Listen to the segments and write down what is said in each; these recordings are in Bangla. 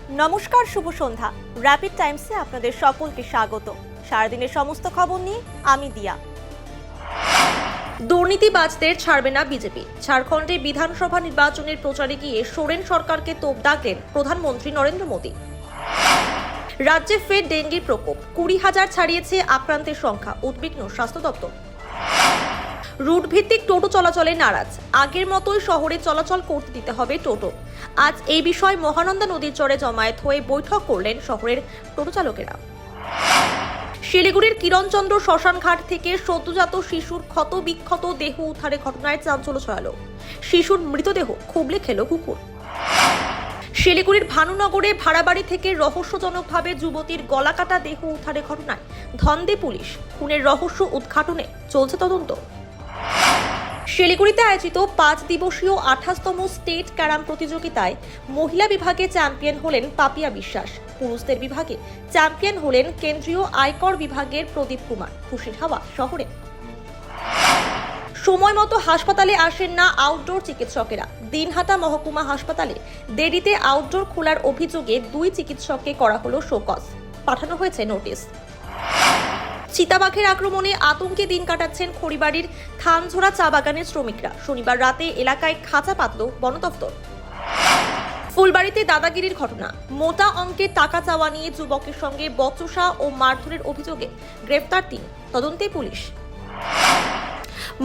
নমস্কার, শুভ সন্ধ্যা। র্যাপিড টাইমসে আপনাদের সকলকে স্বাগত। সারাদিনের সমস্ত খবর নিয়ে আমি দিয়া। দুর্নীতিবাজদের ছাড়বে না বিজেপি। ঝাড়খণ্ডে বিধানসভা নির্বাচনের প্রচারে গিয়ে সোরেন সরকারকে তোপ দাগলেন প্রধানমন্ত্রী নরেন্দ্র মোদী। রাজ্যে ফের ডেঙ্গির প্রকোপ, 20,000 ছাড়িয়েছে আক্রান্তের সংখ্যা, উদ্বিগ্ন স্বাস্থ্য দপ্তর। রুট ভিত্তিক টোটো চলাচলে নারাজ, আগের মতোই শহরে চলাচল করতে দিতে হবে টোটো। আজ এই বিষয়ে মহানন্দা নদীর চরে জমায়েত হয়ে বৈঠক করলেন শহরের টোটো চালকেরা। শিলিগুড়ির কিরণচন্দ্র শ্মশানঘাট থেকে সদ্যজাত শিশুর ক্ষত বিক্ষত দেহ উদ্ধারের ঘটনায় চাঞ্চল্য ছড়ালো। শিশুর মৃতদেহ খুবলে খেল কুকুর। শিলিগুড়ির ভানুনগরে ভাড়াবাড়ি থেকে রহস্যজনকভাবে যুবতীর গলাকাটা দেহ উদ্ধারের ঘটনায় ধন্দে পুলিশ। খুনের রহস্য উদ্ঘাটনে চলছে তদন্ত। শিলিগুড়িতে আয়োজিত 5 দিবসীয় 28তম স্টেট ক্যারাম প্রতিযোগিতায় মহিলা বিভাগে চ্যাম্পিয়ন হলেন পাপিয়া বিশ্বাস। পুরুষদের বিভাগে চ্যাম্পিয়ন হলেন কেন্দ্রীয় আয়কর বিভাগের প্রদীপ কুমার। খুশির হাওয়া শহরে। সময় মতো হাসপাতালে আসেন না আউটডোর চিকিৎসকেরা। দিনহাটা মহকুমা হাসপাতালে দেরিতে আউটডোর খোলার অভিযোগে 2 চিকিৎসককে করা হলো শোকজ, পাঠানো হয়েছে নোটিশ। চিতাবাঘের আক্রমণে আতঙ্কে দিন কাটাচ্ছেন খড়িবাড়ির থানঝোড়া চা বাগানের শ্রমিকরা। শনিবার রাতে এলাকায় খাঁচা পাতল বন দফতর। ফুলবাড়িতে দাদাগিরির ঘটনা, মোটা অঙ্কের টাকা চাওয়া নিয়ে যুবকের সঙ্গে বচসা ও মারধরের অভিযোগে গ্রেফতার 3, তদন্তে পুলিশ।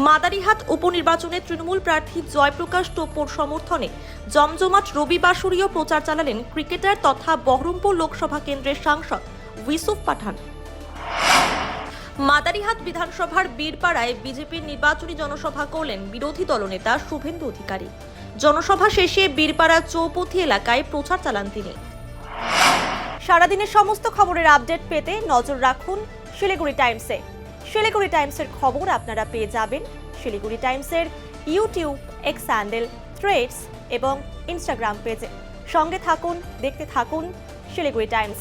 মাদারিহাট উপনির্বাচনে তৃণমূল প্রার্থী জয়প্রকাশ টোপ্পোর সমর্থনে জমজমাট রবিবাসরীয় প্রচার চালালেন ক্রিকেটার তথা বহরমপুর লোকসভা কেন্দ্রের সাংসদ ইউসুফ পাঠান। মাদারিহাট বিধানসভার বীরপাড়ায় বিজেপির নির্বাচনী জনসভা করলেন বিরোধী দলনেতা শুভেন্দু অধিকারী। জনসভা শেষে বীরপাড়া চৌপথি এলাকায় প্রচার চালান তিনি। সারাদিনের সমস্ত খবরের আপডেট পেতে নজর রাখুন শিলিগুড়ি টাইমসে। শিলিগুড়ি টাইমসের খবর আপনারা পেয়ে যাবেন শিলিগুড়ি টাইমসের ইউটিউব, এক্স হ্যান্ডেল, থ্রেডস এবং ইনস্টাগ্রাম পেজে। সঙ্গে থাকুন, দেখতে থাকুন শিলিগুড়ি টাইমস।